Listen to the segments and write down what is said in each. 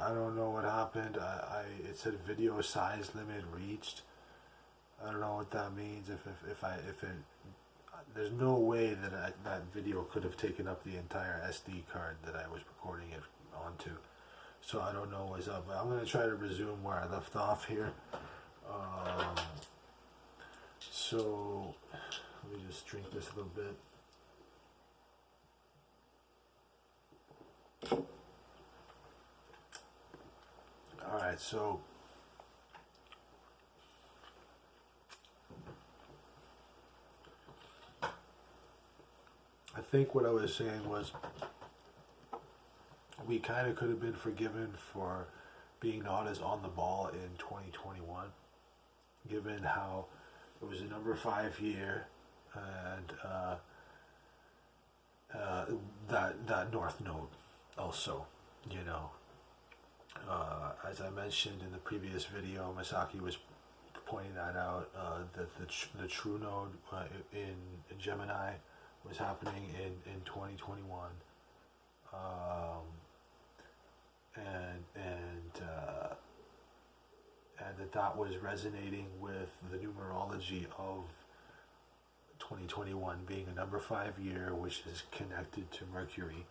I don't know what happened. It said video size limit reached. I don't know what that means. If it, there's no way that that video could have taken up the entire SD card that I was recording it onto. So I don't know what's up. But I'm gonna try to resume where I left off here. So let me just drink this a little bit. All right, so I think what I was saying was we kind of could have been forgiven for being not as on the ball in 2021, given how it was a number 5 year, and that North Node also, you know. As I mentioned in the previous video, Masaki was pointing that out, that the true node in Gemini was happening in 2021, and that was resonating with the numerology of 2021 being a number 5 year, which is connected to Mercury,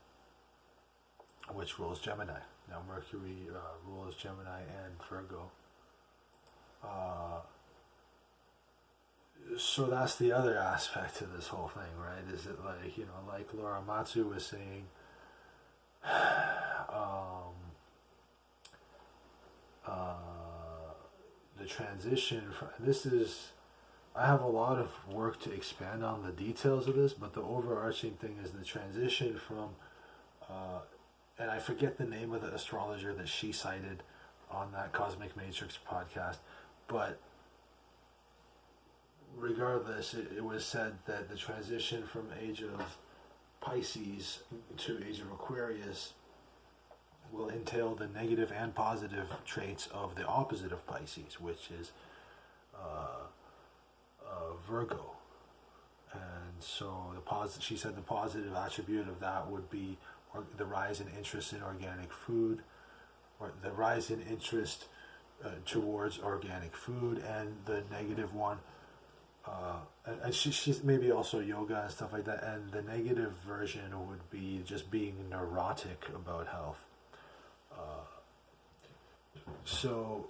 which rules Gemini. Now Mercury rules Gemini and Virgo. So that's the other aspect to this whole thing, right? Is it like, you know, like Laura Matsu was saying, the transition from, this is, I have a lot of work to expand on the details of this, but the overarching thing is the transition from, and I forget the name of the astrologer that she cited on that Cosmic Matrix podcast, but regardless, it was said that the transition from age of Pisces to age of Aquarius will entail the negative and positive traits of the opposite of Pisces, which is Virgo. And so she said the positive attribute of that would be the rise in interest in organic food, or the rise in interest towards organic food, and the negative one, and she's maybe also yoga and stuff like that, and the negative version would be just being neurotic about health. So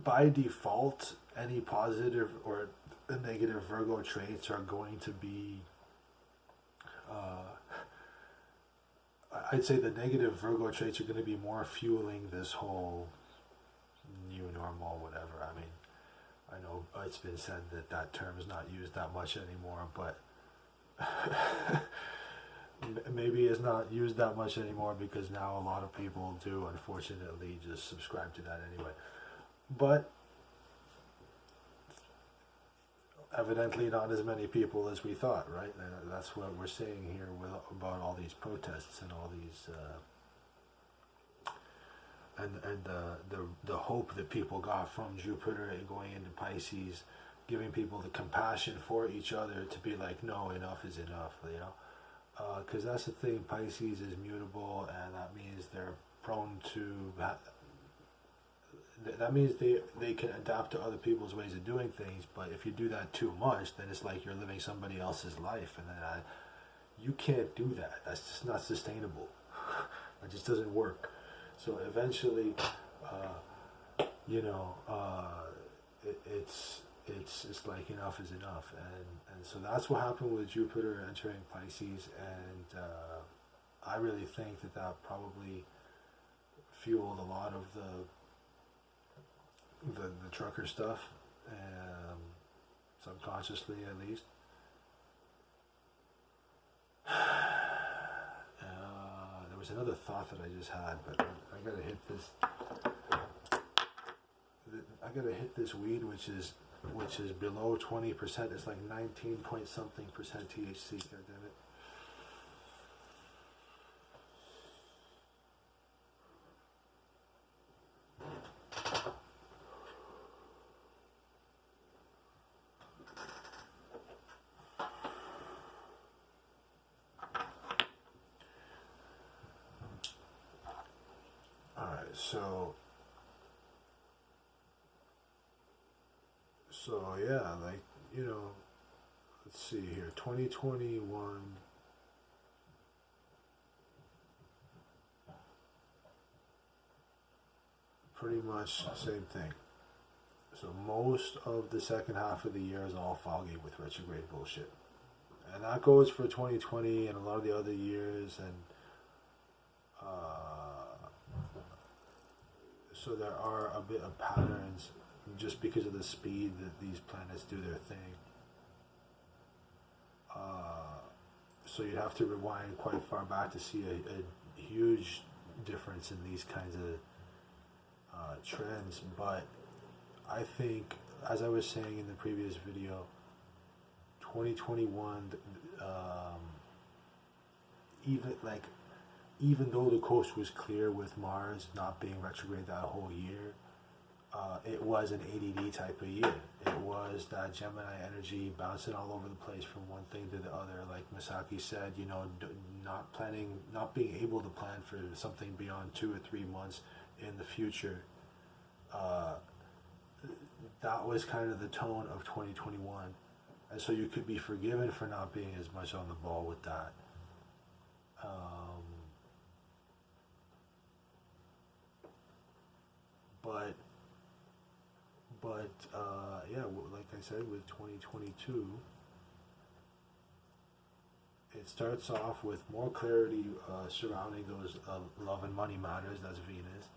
by default, any positive or negative Virgo traits are going to be, I'd say the negative Virgo traits are going to be more fueling this whole new normal, whatever. I mean, I know it's been said that that term is not used that much anymore, but maybe it's not used that much anymore because now a lot of people do, unfortunately, just subscribe to that anyway. But evidently not as many people as we thought, right? And that's what we're saying here about all these protests and all these and the hope that people got from Jupiter going into Pisces, giving people the compassion for each other to be like, no, enough is enough, you know, because that's the thing. Pisces is mutable, and that means they're prone to that means they can adapt to other people's ways of doing things. But if you do that too much, then it's like you're living somebody else's life, and then you can't do that. That's just not sustainable. It just doesn't work. So eventually, it's like enough is enough, and so that's what happened with Jupiter entering Pisces, and I really think that probably fueled a lot of the trucker stuff, subconsciously at least. There was another thought that I just had, but I gotta hit this. I gotta hit this weed, which is below 20%. It's like 19 point something percent THC. God damn it. So yeah, like, you know, let's see here, 2021, pretty much the same thing. So most of the second half of the year is all foggy with retrograde bullshit. And that goes for 2020 and a lot of the other years. And so there are a bit of patterns just because of the speed that these planets do their thing. So you'd have to rewind quite far back to see a huge difference in these kinds of trends. But I think, as I was saying in the previous video, 2021, even though the coast was clear with Mars not being retrograde that whole year, it was an ADD type of year. It was that Gemini energy bouncing all over the place from one thing to the other. Like Misaki said, you know, not being able to plan for something beyond 2 or 3 months in the future. That was kind of the tone of 2021. And so you could be forgiven for not being as much on the ball with that. Yeah, like I said, with 2022, it starts off with more clarity surrounding those love and money matters. That's Venus.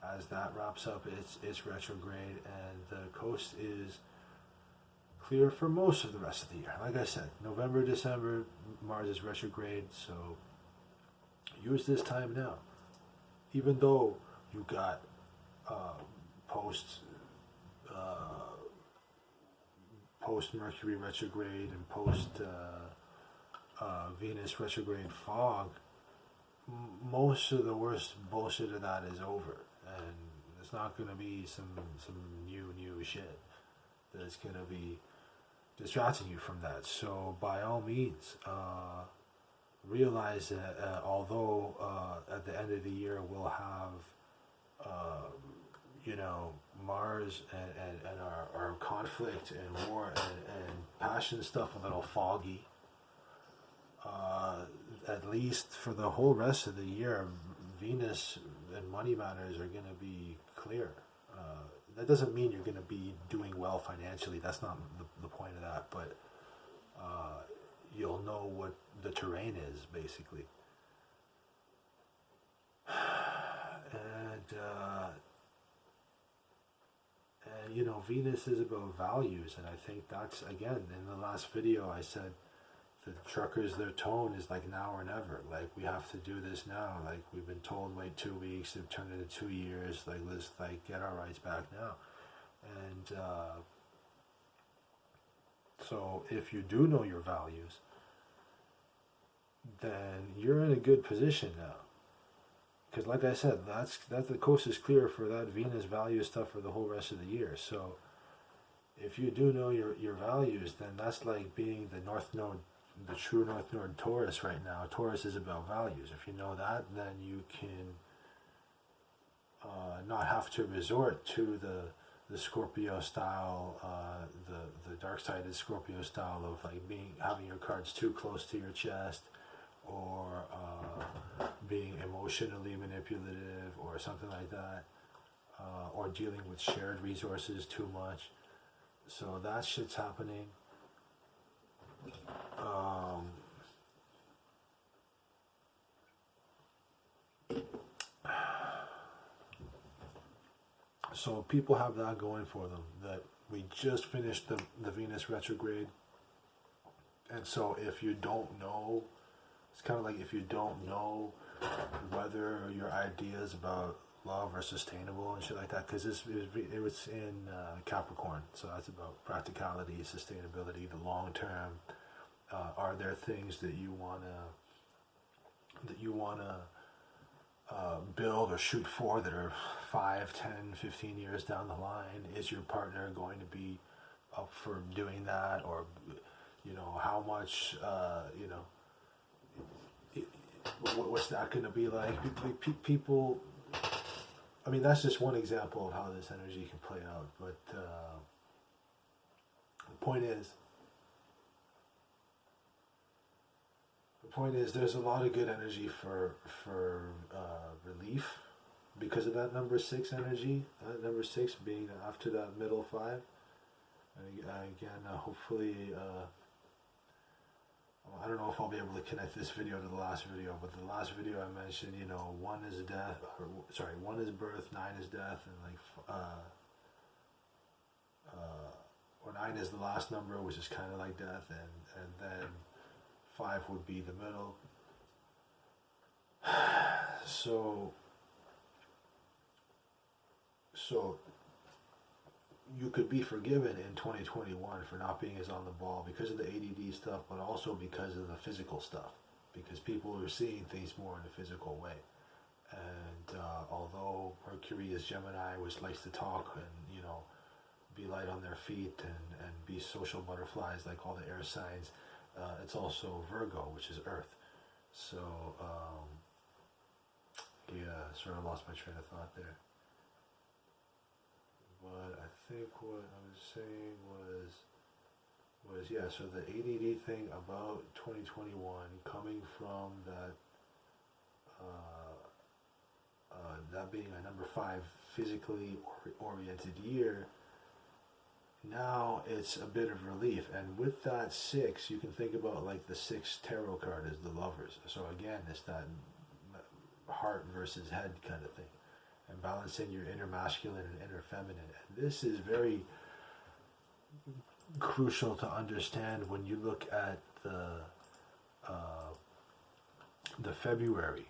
As that wraps up its retrograde, and the coast is clear for most of the rest of the year. Like I said, November, December, Mars is retrograde, so use this time now. Even though you got post Mercury retrograde and post Venus retrograde fog, most of the worst bullshit of that is over, and it's not going to be some new shit that's going to be distracting you from that. So by all means, realize that although at the end of the year we'll have you know, Mars and our conflict and war and passion stuff a little foggy, at least for the whole rest of the year, Venus and money matters are going to be clear. That doesn't mean you're going to be doing well financially. That's not the point of that. But you'll know what the terrain is, basically. And you know, Venus is about values, and I think that's, again, in the last video I said the truckers, their tone is like now or never. Like, we have to do this now. Like, we've been told wait 2 weeks, they've turned into 2 years. Like, let's get our rights back now. And so if you do know your values, then you're in a good position now. Because like I said, that's the coast is clear for that Venus value stuff for the whole rest of the year. So if you do know your values, then that's like being the North Node, the true North Node Taurus right now. Taurus is about values. If you know that, then you can not have to resort to the Scorpio style, the dark-sided Scorpio style of like having your cards too close to your chest, or being emotionally manipulative, or something like that, or dealing with shared resources too much. So that shit's happening. So people have that going for them, that we just finished the Venus retrograde. And so if you don't know, it's kind of like if you don't know whether your ideas about love are sustainable and shit like that, because it was in Capricorn, so that's about practicality, sustainability, the long term. Are there things that you wanna build or shoot for that are 5, 10, 15 years down the line? Is your partner going to be up for doing that? Or, you know, how much, you know, what's that going to be like? People, I mean, that's just one example of how this energy can play out. But the point is, there's a lot of good energy for relief because of that number 6 energy. That number 6 being after that middle 5. And again, hopefully, I don't know if I'll be able to connect this video to the last video, but the last video I mentioned, 1 is death, or sorry, 1 is birth, 9 is death, and or 9 is the last number, which is kind of like death, and then 5 would be the middle. So you could be forgiven in 2021 for not being as on the ball because of the ADD stuff, but also because of the physical stuff, because people are seeing things more in a physical way. And although Mercury is Gemini, which likes to talk and be light on their feet and be social butterflies like all the air signs, it's also Virgo, which is Earth. So sort of lost my train of thought there. But I think what I was saying was so the ADD thing about 2021 coming from that that being a number 5 physically oriented year, now it's a bit of relief. And with that 6, you can think about like the 6th tarot card as the Lovers. So again, it's that heart versus head kind of thing, and balancing your inner masculine and inner feminine. And this is very crucial to understand when you look at the February.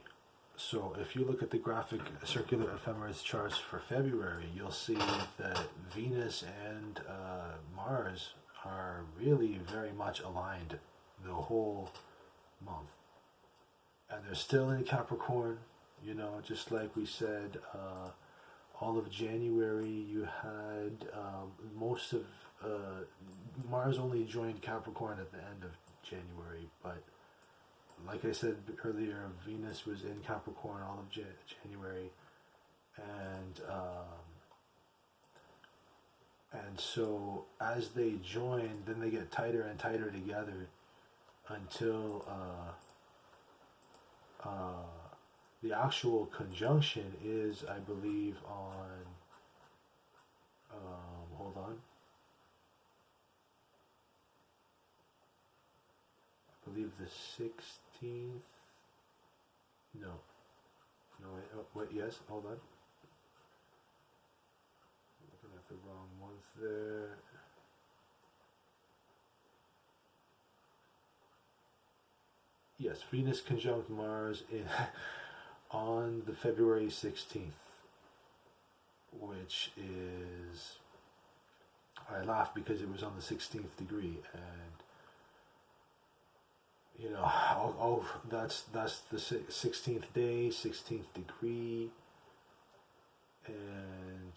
So if you look at the graphic circular ephemeris charts for February, you'll see that Venus and Mars are really very much aligned the whole month. And they're still in Capricorn, just like we said, all of January you had most of Mars only joined Capricorn at the end of January, but like I said earlier, Venus was in Capricorn all of January, and so as they join, then they get tighter and tighter together until the actual conjunction is, I believe, on hold on, I believe the 16th. No, wait, yes, hold on. Looking at the wrong month there. Yes, Venus conjunct Mars on the February 16th, which is, I laugh because it was on the 16th degree, and that's the 16th day, 16th degree, and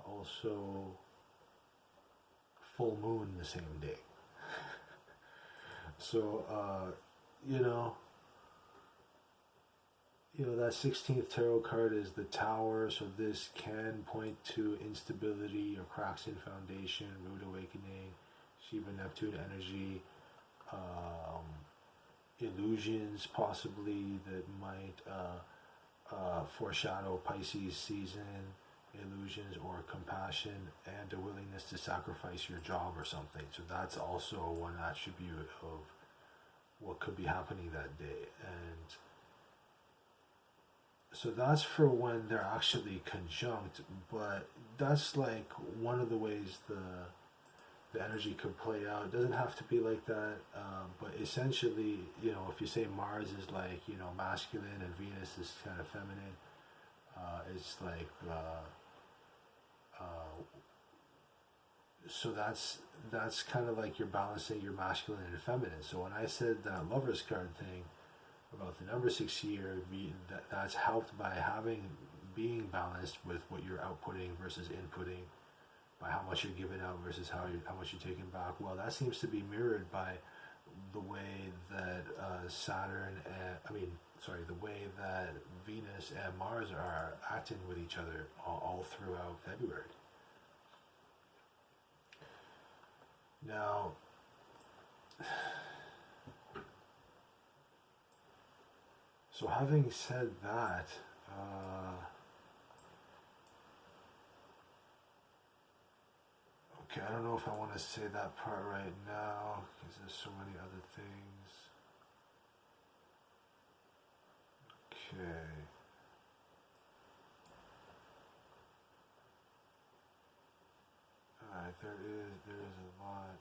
also full moon the same day. So that 16th tarot card is the Tower, so this can point to instability or cracks in foundation, rude awakening, Shiva Neptune energy, illusions possibly that might foreshadow Pisces season, illusions or compassion, and a willingness to sacrifice your job or something. So that's also one attribute of what could be happening that day. And so that's for when they're actually conjunct, but that's like one of the ways the energy could play out. It doesn't have to be like that, but essentially, if you say Mars is like, masculine and Venus is kind of feminine, it's like, so that's kind of like you're balancing your masculine and feminine. So when I said that Lover's card thing about the number 6 year, that's helped by being balanced with what you're outputting versus inputting, by how much you're giving out versus how much you're taking back. Well, that seems to be mirrored by the way that the way that Venus and Mars are acting with each other all throughout February. Now, so having said that, okay, I don't know if I want to say that part right now because there's so many other things. Okay. Alright, there is a lot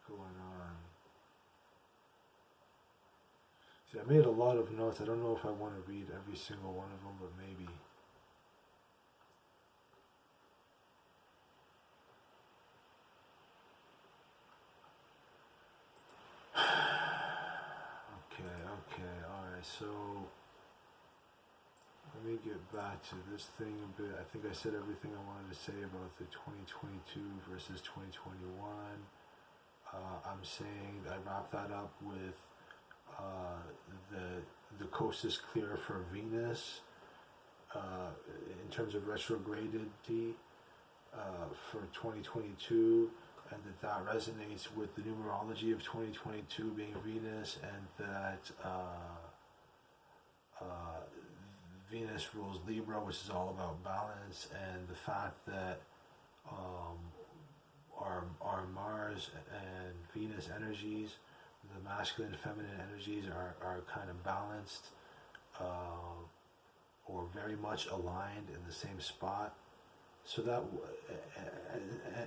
going on. See, I made a lot of notes. I don't know if I want to read every single one of them, but maybe. Okay, alright, so let me get back to this thing a bit. I think I said everything I wanted to say about the 2022 versus 2021. I'm saying I wrap that up with the coast is clear for Venus in terms of retrogradity for 2022, and that resonates with the numerology of 2022 being Venus, and that Venus rules Libra, which is all about balance, and the fact that our Mars and Venus energies, the masculine and feminine energies are kind of balanced or very much aligned in the same spot. So that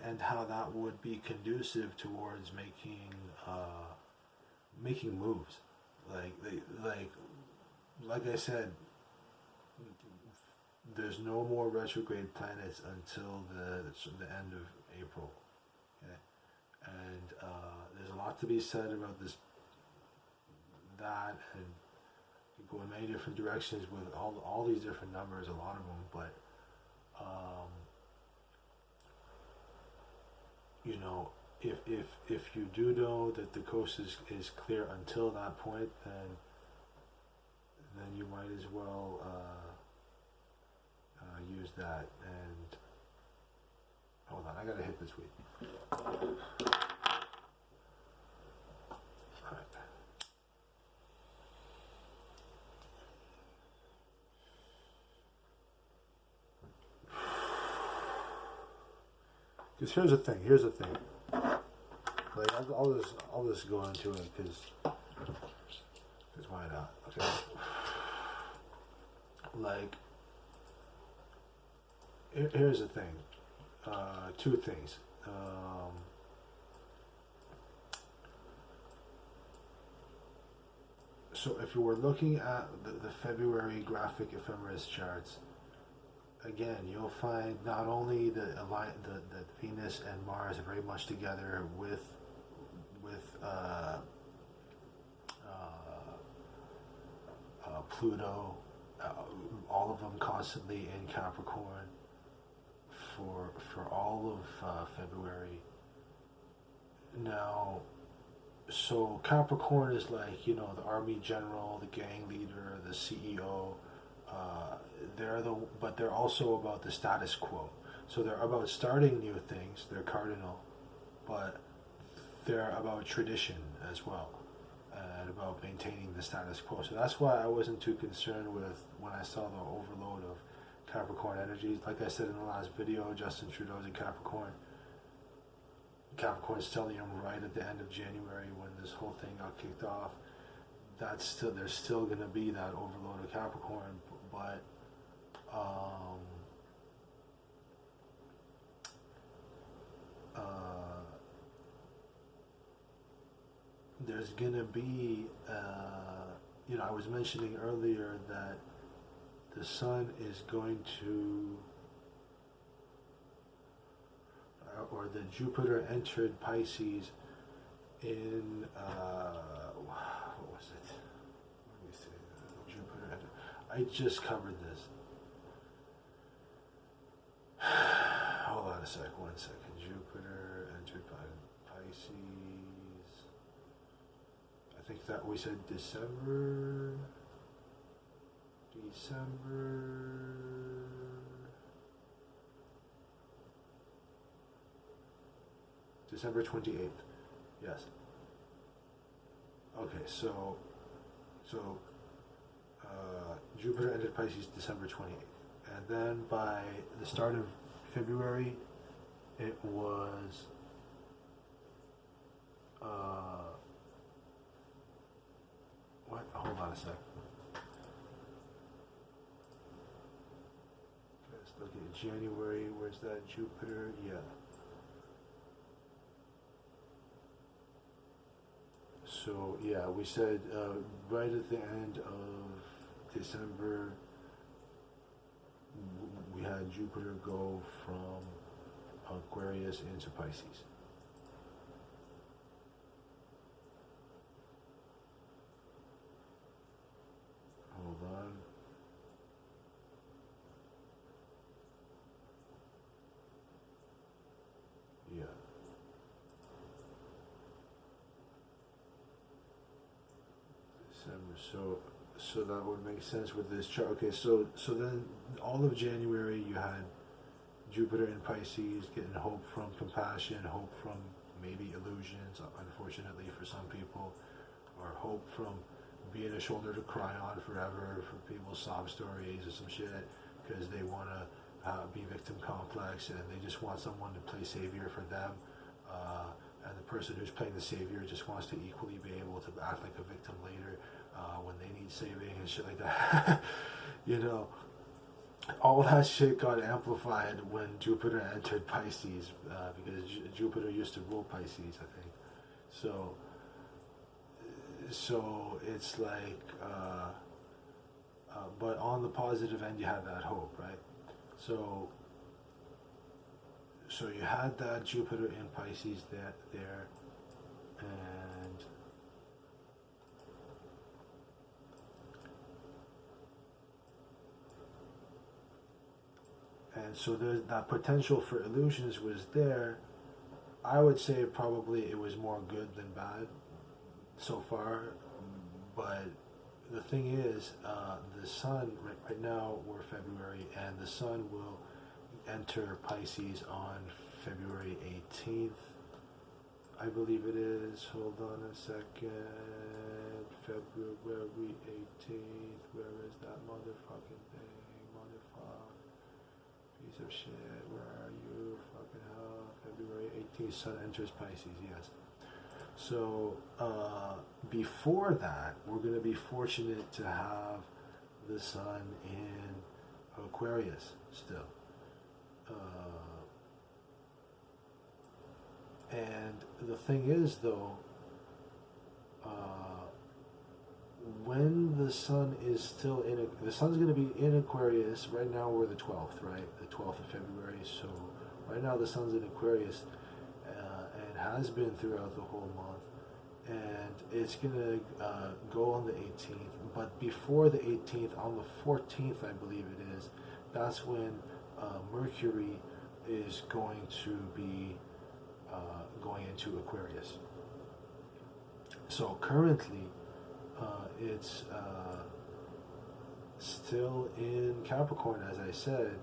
and how that would be conducive towards making moves, like I said, there's no more retrograde planets until the end of April. Okay? And there's a lot to be said about that, and you go in many different directions with all these different numbers, a lot of them, but you know, if you do know that the coast is clear until that point, then you might as well use that. And hold on, I gotta hit this week. Because here's the thing. Like I'll just go into it because why not? Okay. Like here's the thing. Two things. So if you were looking at the February graphic ephemeris charts, again, you'll find not only that Venus and Mars are very much together with Pluto, all of them constantly in Capricorn for all of February. Now, so Capricorn is like, you know, the army general, the gang leader, the CEO. But they're also about the status quo. So they're about starting new things. They're cardinal, but they're about tradition as well, and about maintaining the status quo. So that's why I wasn't too concerned with when I saw the overload of Capricorn energies. Like I said in the last video, Justin Trudeau's in Capricorn. Capricorn's stellium right at the end of January when this whole thing got kicked off. There's still going to be that overload of Capricorn, but there's going to be, you know, I was mentioning earlier that the sun is going to, or the Jupiter entered Pisces in, what was it? Let me see, Jupiter entered. I just covered this. Hold on a sec, 1 second. Jupiter entered Pisces. I think that we said December. December 28th. Yes. Okay, so Jupiter entered Pisces December 28th, and then by the start of February, it was what? Hold on a sec. Let's look at January. Where's that Jupiter? Yeah. So yeah, we said right at the end of December, we had Jupiter go from Aquarius into Pisces. Hold on. Yeah. December. So that would make sense with this chart. Okay, so then all of January you had Jupiter in Pisces, getting hope from compassion, hope from maybe illusions, unfortunately for some people, or hope from being a shoulder to cry on forever for people's sob stories or some shit, because they want to be victim complex and they just want someone to play savior for them. And the person who's playing the savior just wants to equally be able to act like a victim later when they need saving and shit like that. You know, all that shit got amplified when Jupiter entered Pisces because Jupiter used to rule Pisces, I think. So it's like, but on the positive end, you have that hope, right? So you had that Jupiter in Pisces there, and so that potential for illusions was there. I would say probably it was more good than bad so far, but the thing is, the sun, right now we're February, and the sun will enter Pisces on February 18th, I believe it is. Hold on a second. February 18th. Where is that motherfucking thing? Motherfuck. Piece of shit. Where are you? Fucking hell. February 18th, sun enters Pisces, yes. So, before that, we're going to be fortunate to have the sun in Aquarius still. And the thing is, though, when the sun is still the sun's going to be in Aquarius. Right now we're the 12th, right? The 12th of February. So right now the sun's in Aquarius, and has been throughout the whole month. And it's going to go on the 18th. But before the 18th, on the 14th, I believe it is, that's when Mercury is going to be going into Aquarius. So currently, it's still in Capricorn, as I said,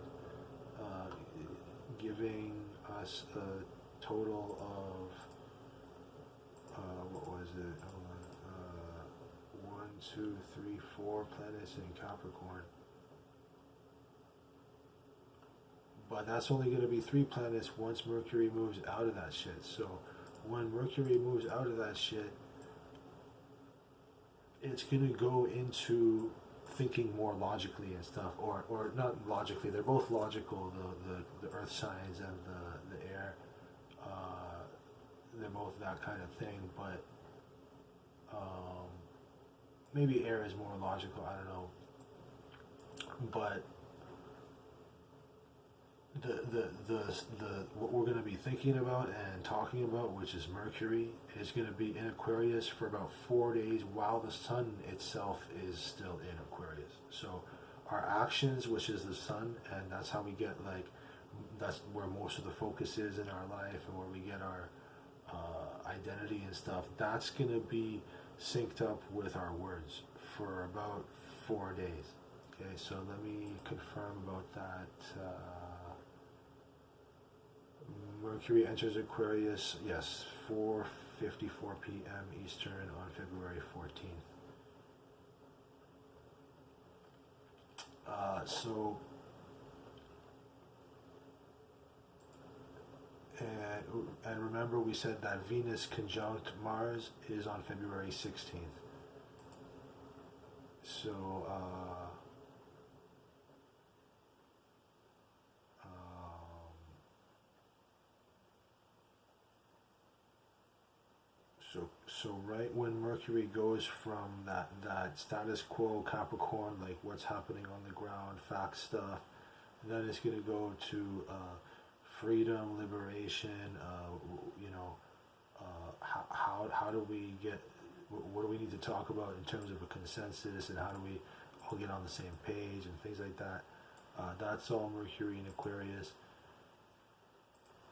giving us a total of what was it? Hold on. 1, 2, 3, 4 planets in Capricorn. But that's only going to be 3 planets once Mercury moves out of that shit. So when Mercury moves out of that shit, it's going to go into thinking more logically and stuff, or not logically. They're both logical. The earth signs and the air, they're both that kind of thing. But maybe air is more logical. I don't know. But the what we're going to be thinking about and talking about, which is Mercury, is going to be in Aquarius for about 4 days while the sun itself is still in Aquarius. So our actions, which is the sun, and that's how we get, like, that's where most of the focus is in our life and where we get our identity and stuff, that's going to be synced up with our words for about 4 days. Okay, so let me confirm about that. Mercury enters Aquarius, yes, 4:54 p.m. Eastern on February 14th. So, and remember we said that Venus conjunct Mars is on February 16th. So, so right when Mercury goes from that status quo Capricorn, like what's happening on the ground, fact stuff, and then it's going to go to freedom, liberation. You know, how do we get? What do we need to talk about in terms of a consensus, and how do we all get on the same page and things like that? That's all Mercury in Aquarius.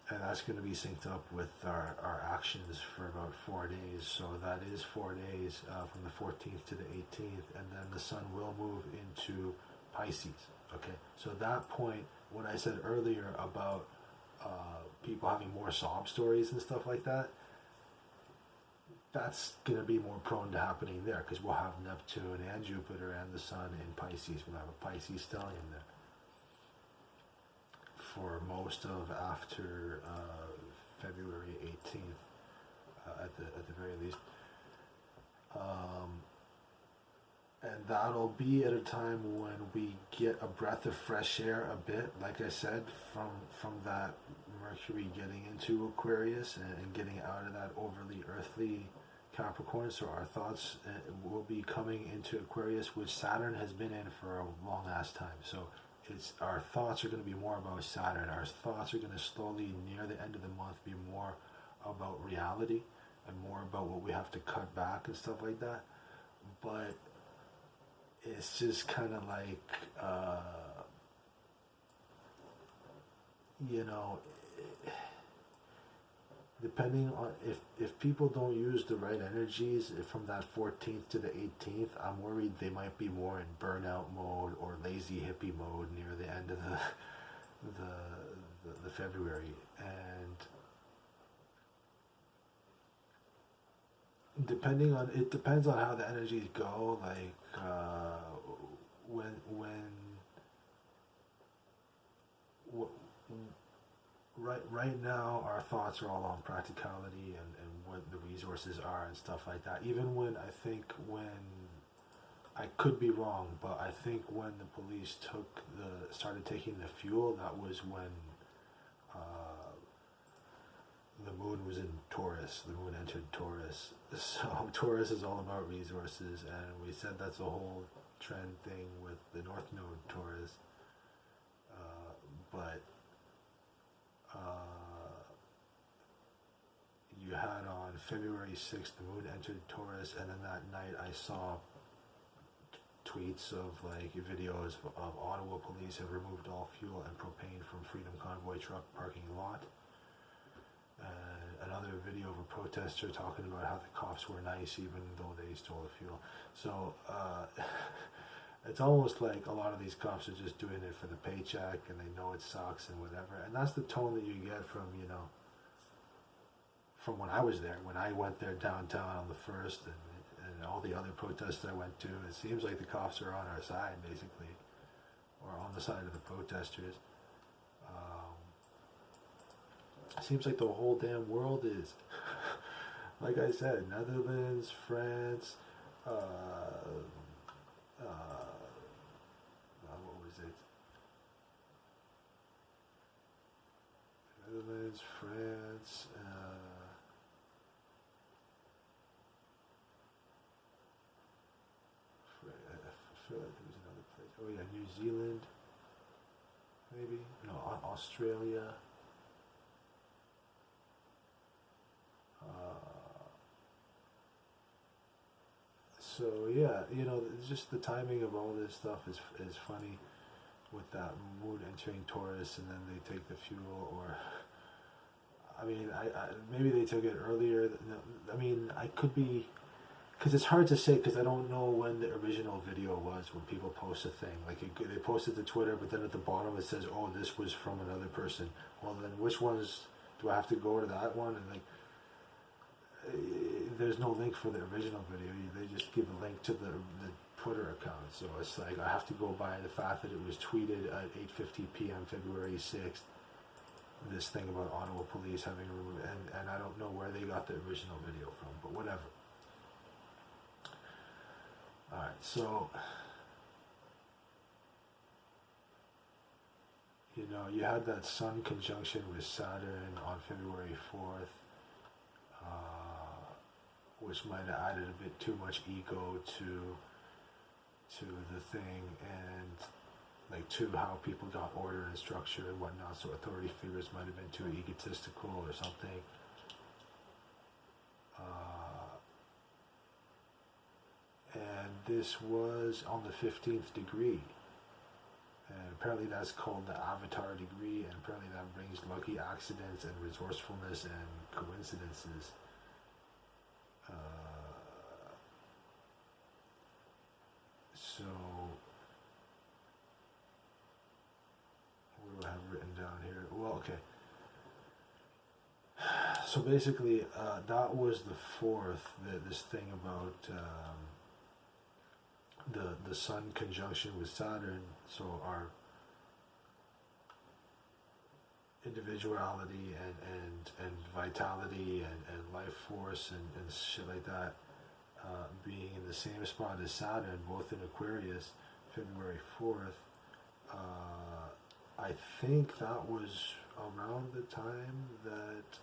And that's going to be synced up with our actions for about 4 days. So that is 4 days from the 14th to the 18th. And then the sun will move into Pisces. Okay. So at that point, when I said earlier about people having more sob stories and stuff like that, that's going to be more prone to happening there because we'll have Neptune and Jupiter and the sun in Pisces. We'll have a Pisces stellium there for most of after February 18th, at the very least, and that'll be at a time when we get a breath of fresh air a bit, like I said, from that Mercury getting into Aquarius and getting out of that overly earthly Capricorn. So our thoughts will be coming into Aquarius, which Saturn has been in for a long ass time. So our thoughts are going to be more about Saturn. Our thoughts are going to slowly, near the end of the month, be more about reality and more about what we have to cut back and stuff like that. But it's just kind of like, you know, depending on if people don't use the right energies from that 14th to the 18th, I'm worried they might be more in burnout mode or lazy hippie mode near the end of the February. And it depends on how the energies go. Like when right now our thoughts are all on practicality and what the resources are and stuff like that. Even when I could be wrong, but I think when the police started taking the fuel, that was when the moon was in Taurus. The moon entered Taurus. So Taurus is all about resources, and we said that's a whole trend thing with the North Node Taurus. But you had on February 6th, the moon entered Taurus, and then that night I saw tweets of like videos of Ottawa police have removed all fuel and propane from Freedom Convoy truck parking lot. Another video of a protester talking about how the cops were nice even though they stole the fuel. So it's almost like a lot of these cops are just doing it for the paycheck and they know it sucks and whatever. And that's the tone that you get from, you know, from when I was there, when I went there downtown on the 1st and all the other protests I went to. It seems like the cops are on our side, basically, or on the side of the protesters. It seems like the whole damn world is. Like I said, Netherlands, France, what was it? Netherlands, France, I feel like there was another place. Oh yeah, New Zealand, maybe? No, Australia. So yeah, you know, just the timing of all this stuff is funny, with that moon entering Taurus and then they take the fuel, or I mean, I maybe they took it earlier. I mean, I could be because it's hard to say, because I don't know when the original video was when people post a thing. Like they posted to Twitter, but then at the bottom it says, "Oh, this was from another person." Well, then which ones do I have to go to that one? And like, there's no link for the original video. They just give a link to the Twitter account. So it's like I have to go by the fact that it was tweeted at 8:50 p.m. February 6th. This thing about Ottawa police having removed, and I don't know where they got the original video from, but whatever. Alright, so you know, you had that Sun conjunction with Saturn on February 4th, which might have added a bit too much ego to the thing, and like to how people got order and structure and whatnot. So authority figures might have been too egotistical or something. And this was on the 15th degree. And apparently that's called the Avatar degree, and apparently that brings lucky accidents and resourcefulness and coincidences. So, what do I have written down here? Well, okay. So basically, that was the fourth, this thing about the Sun conjunction with Saturn. So our individuality and vitality and life force and shit like that being in the same spot as Saturn, both in Aquarius, February 4th. I think that was around the time that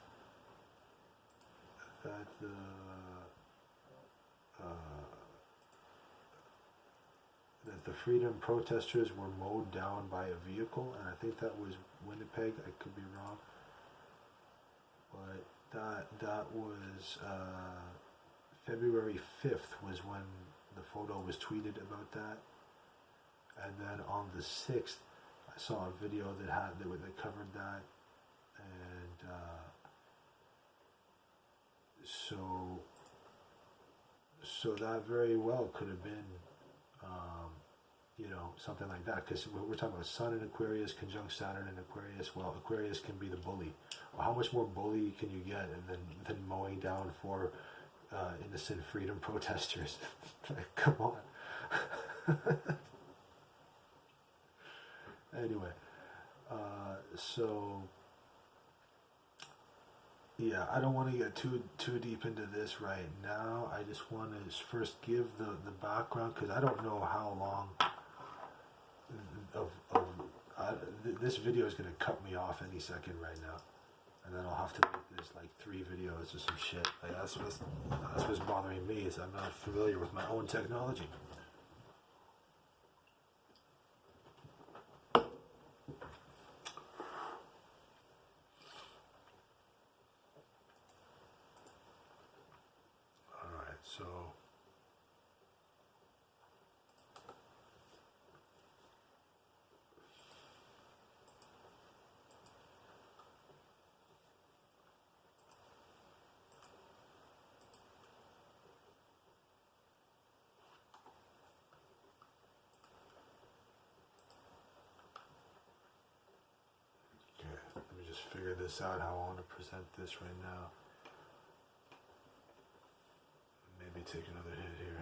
the freedom protesters were mowed down by a vehicle, and I think that was Winnipeg. I could be wrong, but that was February 5th was when the photo was tweeted about that, and then on the 6th I saw a video that covered that, and so that very well could have been something like that, because we're talking about Sun in Aquarius conjunct Saturn in Aquarius. Well, Aquarius can be the bully. Well, how much more bully can you get than mowing down four innocent freedom protesters? Like, come on. Anyway, so yeah, I don't want to get too deep into this right now. I just want to first give the background, because I don't know how long this video is going to cut me off any second right now, and then I'll have to make this like 3 videos or some shit. Like that's what's bothering me, is I'm not familiar with my own technology. Alright, so let me just figure this out, how I want to present this right now. Maybe take another hit here.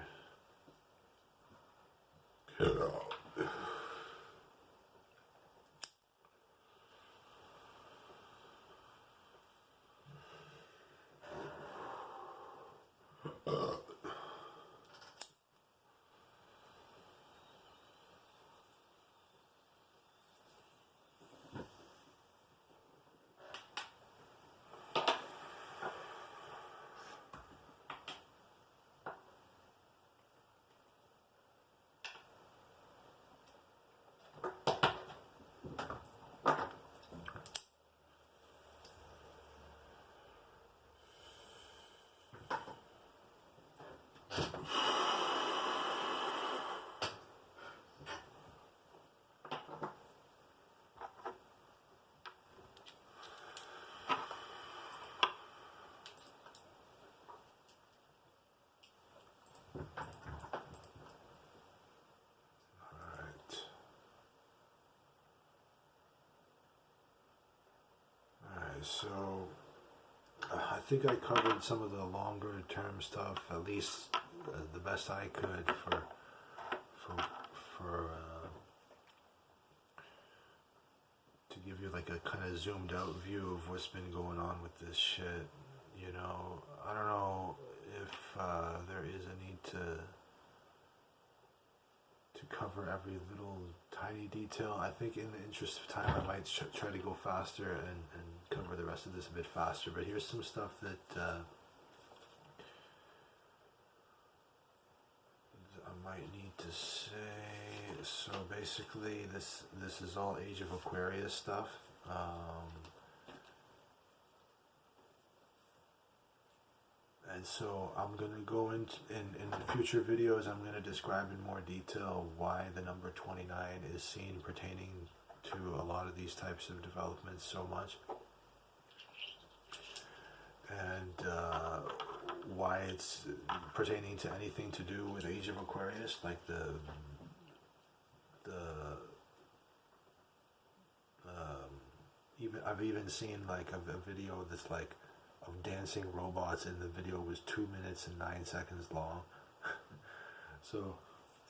So I think I covered some of the longer term stuff, at least the best I could for to give you like a kind of zoomed out view of what's been going on with this shit. You know, I don't know if there is a need to cover every little tiny detail. I think in the interest of time I might try to go faster and cover the rest of this a bit faster, but here's some stuff that I might need to say. So basically this is all Age of Aquarius stuff. And so I'm going to go in future videos, I'm going to describe in more detail why the number 29 is seen pertaining to a lot of these types of developments so much. And why it's pertaining to anything to do with Age of Aquarius, like I've even seen like a video that's like of dancing robots, and the video was 2 minutes and 9 seconds long. So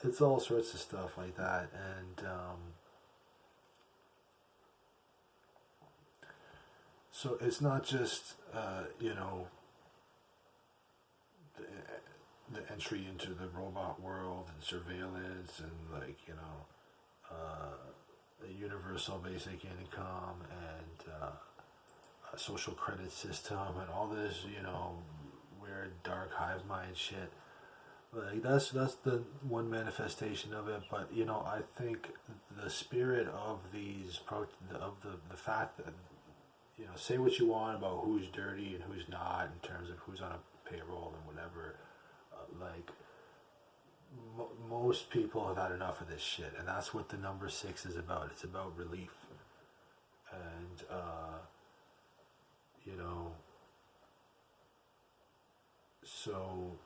it's all sorts of stuff like that. And so it's not just you know, the entry into the robot world and surveillance and, like, you know, the universal basic income and a social credit system and all this, you know, weird dark hive mind shit. Like that's the one manifestation of it. But you know, I think the spirit of these the fact that, you know, say what you want about who's dirty and who's not in terms of who's on a payroll and whatever, like most people have had enough of this shit, and that's what the number 6 is about. It's about relief. And you know, so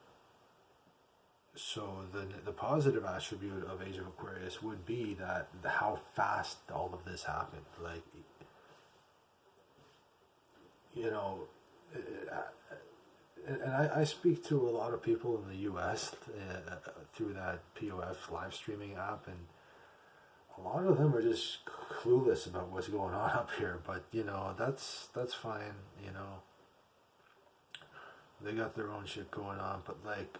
the positive attribute of Age of Aquarius would be that how fast all of this happened. Like, you know, and I speak to a lot of people in the U.S. Through that POF live streaming app, and a lot of them are just clueless about what's going on up here. But you know, that's fine. You know, they got their own shit going on. But like,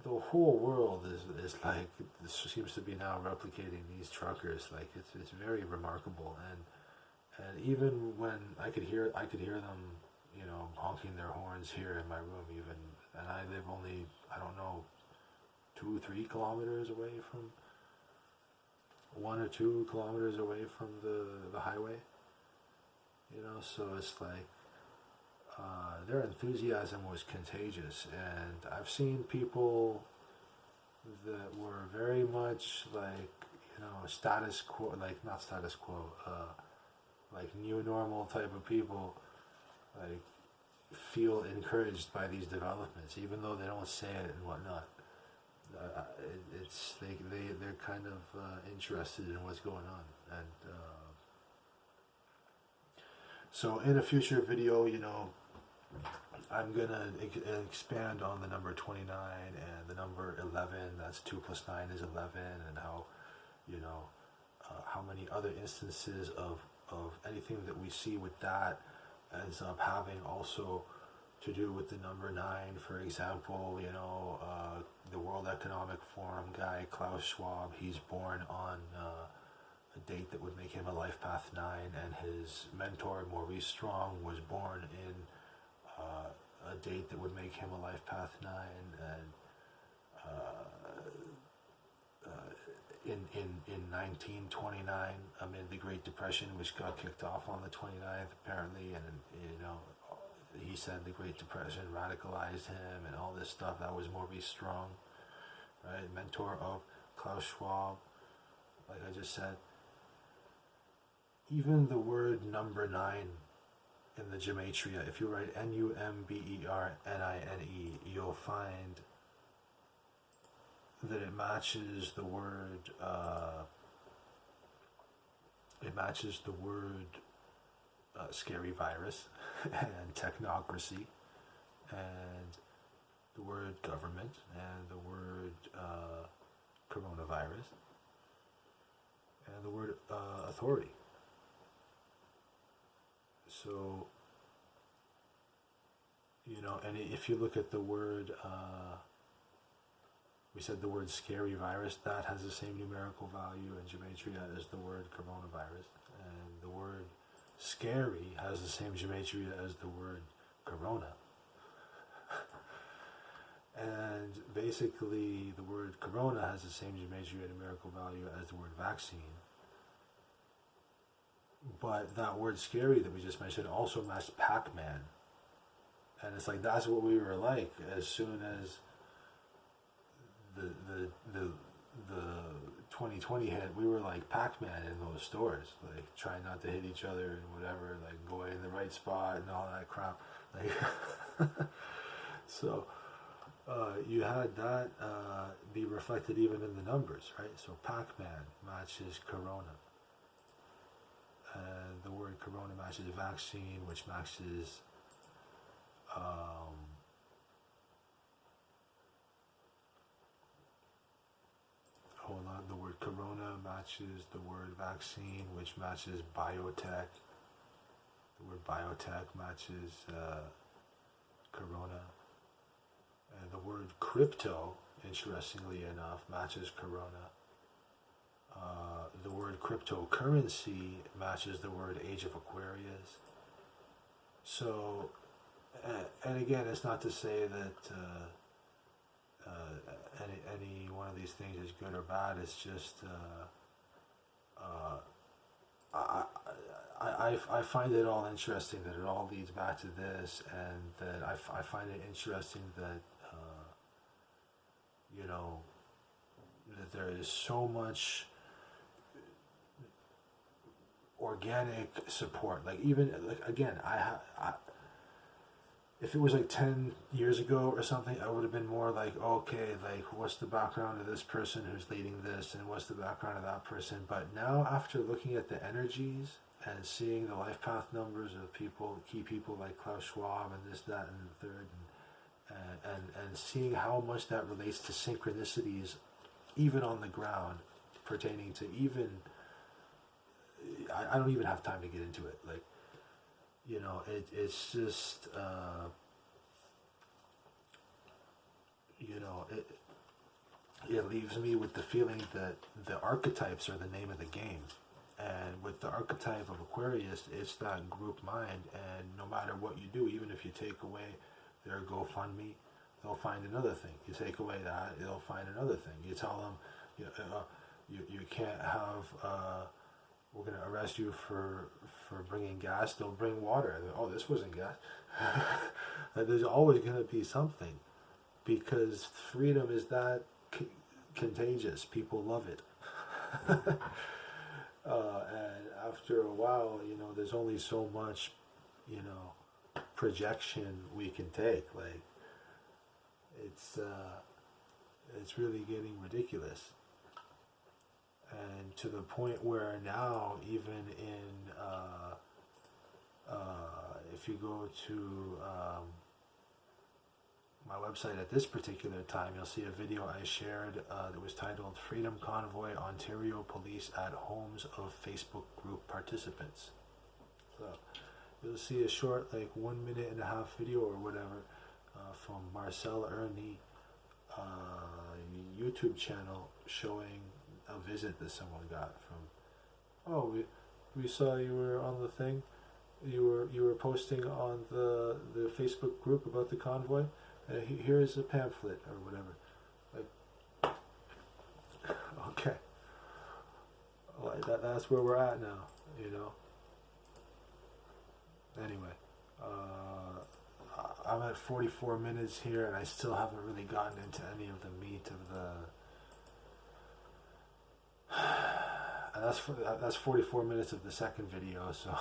the whole world is like, this seems to be now replicating these truckers. Like, it's very remarkable. And even when I could hear them, you know, honking their horns here in my room, even, and I live only, I don't know, 2-3 kilometers away from, 1 or 2 kilometers away from the highway, you know. So it's like, their enthusiasm was contagious. And I've seen people that were very much like, you know, status quo, like not status quo, like new normal type of people, like feel encouraged by these developments, even though they don't say it and whatnot. It's they're kind of interested in what's going on. And so in a future video, you know, I'm gonna expand on the number 29 and the number 11. That's 2 plus 9 is 11, and how, you know, how many other instances of anything that we see with that ends up having also to do with the number 9. For example, you know, the World Economic Forum guy, Klaus Schwab, he's born on a date that would make him a life path 9, and his mentor, Maurice Strong, was born in a date that would make him a life path 9, and in 1929, amid the Great Depression, which got kicked off on the 29th apparently, and you know, he said the Great Depression radicalized him and all this stuff. That was Maurice Strong, right? Mentor of Klaus Schwab, like I just said. Even the word number 9 in the gematria, if you write Numbernie, you'll find that it matches the word, scary virus, and technocracy, and the word government, and the word coronavirus, and the word authority. So, and if you look at the word, we said the word scary virus, that has the same numerical value in gematria as the word coronavirus. And the word scary has the same gematria as the word corona. And basically, the word corona has the same gematria and numerical value as the word vaccine. But that word scary that we just mentioned also matched Pac-Man. And it's like, that's what we were like as soon as the 2020 hit. We were like Pac-Man in those stores, like trying not to hit each other and whatever, like going in the right spot and all that crap. Like, so you had that be reflected even in the numbers, right? So Pac-Man matches Corona. And the word corona matches vaccine, which matches hold on, the word corona matches the word vaccine, which matches biotech. The word biotech matches corona. And the word crypto, interestingly enough, matches corona. The word cryptocurrency matches the word Age of Aquarius. So, and again, it's not to say that any one of these things is good or bad. It's just I find it all interesting that it all leads back to this, and that I find it interesting that that there is so much organic support. Like, even like, again, I if it was like 10 years ago or something, I would have been more like, okay, like, what's the background of this person who's leading this, and what's the background of that person? But now, after looking at the energies and seeing the life path numbers of people, key people like Klaus Schwab and this, that, and the third, and seeing how much that relates to synchronicities, even on the ground, pertaining to even, I don't even have time to get into it. Like, it's just, it leaves me with the feeling that the archetypes are the name of the game. And with the archetype of Aquarius, it's that group mind, and no matter what you do, even if you take away their GoFundMe, they'll find another thing. You take away that, they'll find another thing. You tell them, you can't have, we're going to arrest you for bringing gas, they'll bring water. Oh, this wasn't gas. There's always going to be something, because freedom is that contagious. People love it. And after a while, there's only so much, projection we can take. Like, it's really getting ridiculous. And to the point where now, even in, if you go to my website at this particular time, you'll see a video I shared that was titled Freedom Convoy, Ontario Police at Homes of Facebook Group Participants. So you'll see a short, like 1 minute and a half video or whatever from Marcel Ernie YouTube channel, showing a visit that someone got from, oh, we saw you were on the thing, you were posting on the Facebook group about the convoy. Here's a pamphlet or whatever. Like, okay, like that's where we're at now, Anyway, I'm at 44 minutes here, and I still haven't really gotten into any of the meat of the. And that's 44 minutes of the second video, so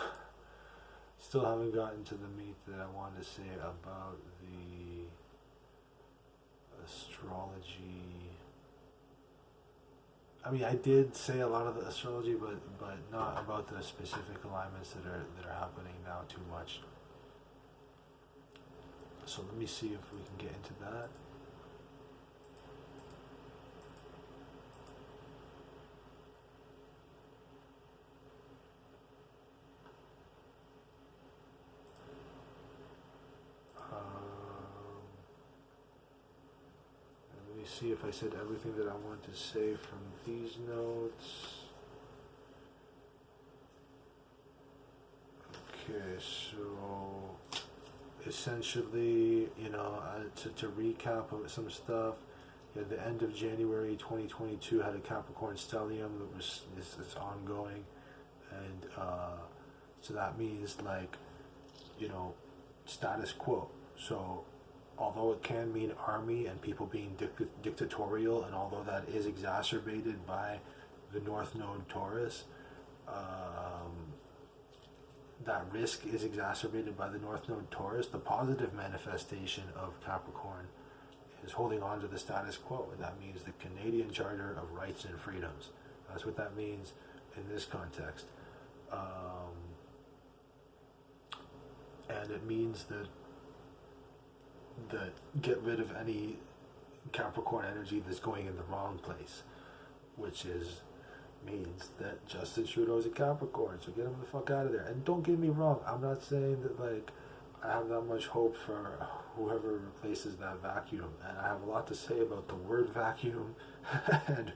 still haven't gotten to the meat that I wanted to say about the astrology. I mean, I did say a lot of the astrology, but not about the specific alignments that are happening now too much. So let me see if we can get into that. Let me see if I said everything that I want to say from these notes. Okay, so essentially, to recap of some stuff, at the end of January 2022 had a Capricorn stellium that was it's ongoing, and so that means status quo. So although it can mean army and people being dictatorial, and although that is exacerbated by the North Node Taurus, that risk is exacerbated by the North Node Taurus. The positive manifestation of Capricorn is holding on to the status quo, and that means the Canadian Charter of Rights and Freedoms. That's what that means in this context. And it means that get rid of any Capricorn energy that's going in the wrong place, which means that Justin Trudeau's a Capricorn, so get him the fuck out of there. And don't get me wrong, I'm not saying that I have that much hope for whoever replaces that vacuum, and I have a lot to say about the word vacuum and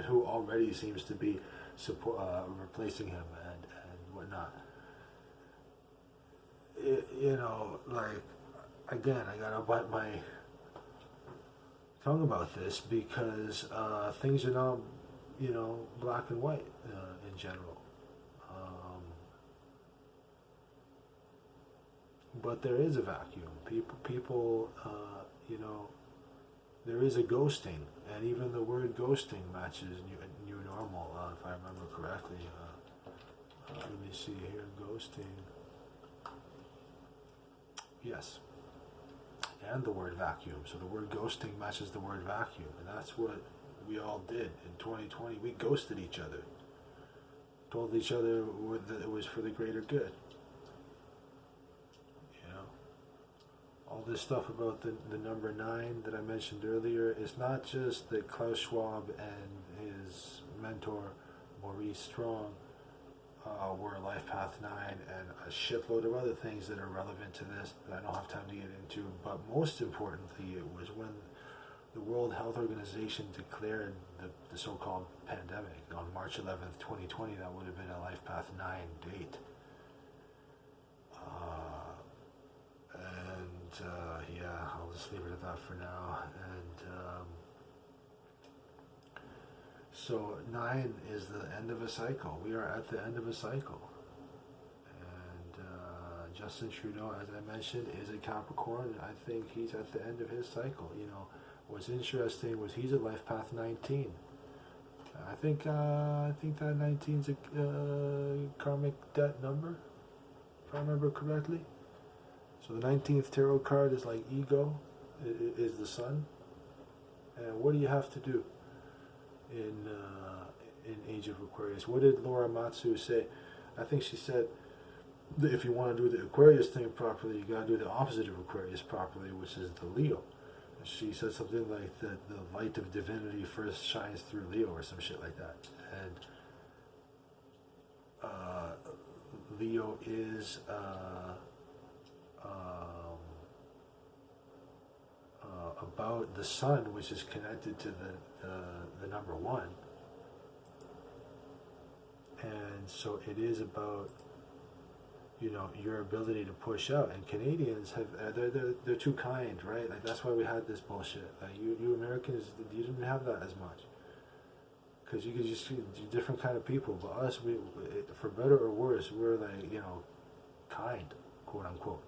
who already seems to be replacing him and whatnot. Again, I gotta bite my tongue about this because things are not, black and white in general. But there is a vacuum. People, there is a ghosting, and even the word ghosting matches new normal, if I remember correctly. Let me see here, ghosting. Yes. And the word vacuum. So the word ghosting matches the word vacuum, and that's what we all did in 2020. We ghosted each other. Told each other that it was for the greater good. All this stuff about the number 9 that I mentioned earlier is not just that Klaus Schwab and his mentor Maurice Strong were Life Path 9 and a shitload of other things that are relevant to this that I don't have time to get into, but most importantly it was when the World Health Organization declared the so-called pandemic on March 11th, 2020. That would have been a Life Path 9 date. I'll just leave it at that for now. And so 9 is the end of a cycle. We are at the end of a cycle. And Justin Trudeau, as I mentioned, is a Capricorn. I think he's at the end of his cycle. What's interesting was he's at Life Path 19. I think that 19 is a karmic debt number, if I remember correctly. So the 19th tarot card is like ego, is the sun. And what do you have to do in Age of Aquarius? What did Laura Matsu say? I think she said that if you want to do the Aquarius thing properly, you got to do the opposite of Aquarius properly, which is the Leo. And she said something like that the light of divinity first shines through Leo or some shit like that. And Leo is about the sun, which is connected to the number 1, and so it is about your ability to push out. And Canadians have they're too kind, right? Like that's why we had this bullshit. Like you Americans, you didn't have that as much because you could just see different kind of people. But us, we for better or worse, we're like kind, quote unquote.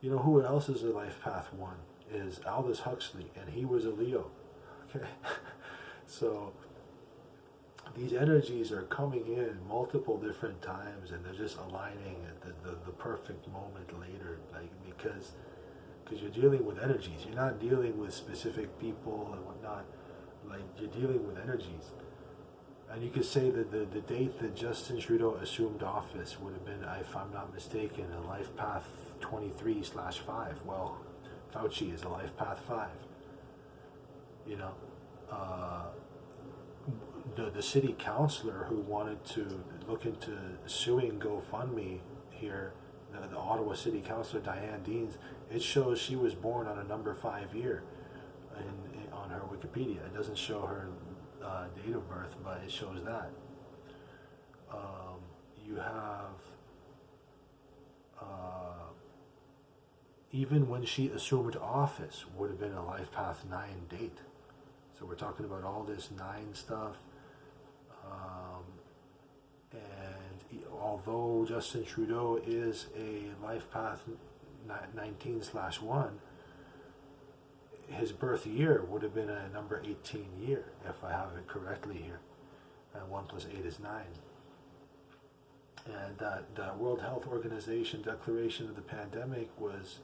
Who else is a Life Path 1 is Aldous Huxley, and he was a Leo. Okay, so these energies are coming in multiple different times, and they're just aligning at the perfect moment later, because you're dealing with energies. You're not dealing with specific people and whatnot. You're dealing with energies, And you could say that the date that Justin Trudeau assumed office would have been, if I'm not mistaken, a life path 23/5. Well, Fauci is a life path 5. You know, the city councilor who wanted to look into suing GoFundMe here, the Ottawa City Councilor Diane Deans, it shows she was born on a number 5 year on her Wikipedia. It doesn't show her date of birth, but it shows that. You have even when she assumed office would have been a life path 9 date. So we're talking about all this 9 stuff. And although Justin Trudeau is a life path 19/1, his birth year would have been a number 18 year, if I have it correctly here. And 1 + 8 is 9. And that World Health Organization declaration of the pandemic was,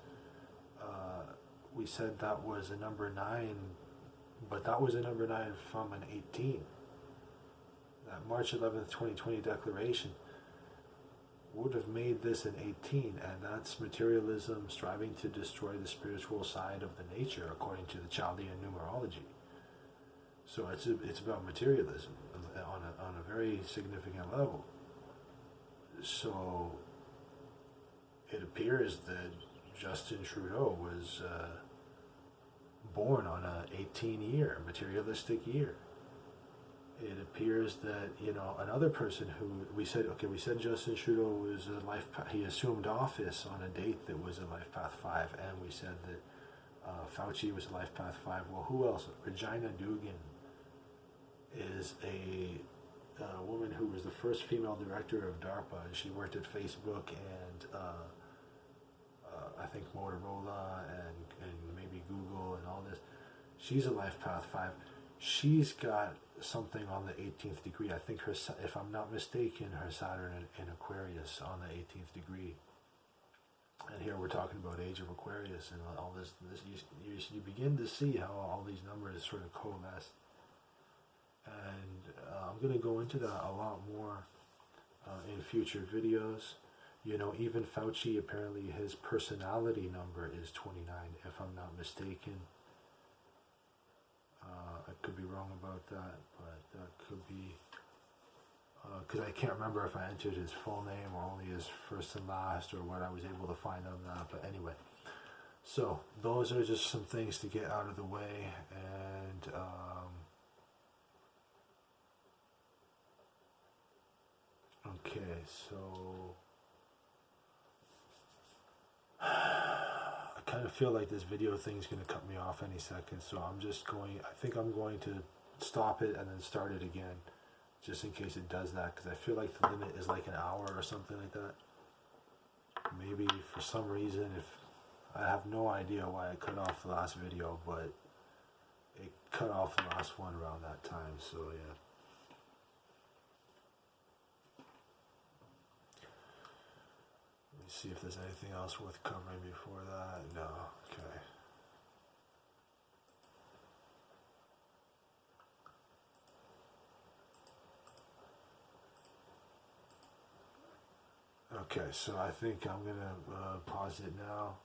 we said that was a number 9, but that was a number 9 from an 18. That March 11th, 2020 declaration would have made this an 18, and that's materialism striving to destroy the spiritual side of the nature, according to the Chaldean numerology. So it's about materialism on a very significant level. So it appears that Justin Trudeau was born on an 18-year materialistic year. It appears that, another person who we said Justin Trudeau was he assumed office on a date that was a life path 5, and we said that Fauci was a life path 5. Well, who else? Regina Dugan is a woman who was the first female director of DARPA. She worked at Facebook and I think Motorola and maybe Google and all this. She's a life path 5. She's got something on the 18th degree. I think if I'm not mistaken, her Saturn in Aquarius on the 18th degree. And here we're talking about age of Aquarius and all this. You begin to see how all these numbers sort of coalesce. And I'm going to go into that a lot more in future videos. Even Fauci, apparently his personality number is 29, if I'm not mistaken. I could be wrong about that, but that could be, because I can't remember if I entered his full name or only his first and last or what I was able to find on that, but anyway. So those are just some things to get out of the way, and okay, so I kind of feel like this video thing is going to cut me off any second, so I think I'm going to stop it and then start it again, just in case it does that, because I feel like the limit is like an hour or something like that. Maybe for some reason, if I have no idea why I cut off the last video, but it cut off the last one around that time, so yeah. Let me see if there's anything else worth covering before that. No, okay. Okay, so I think I'm going to pause it now.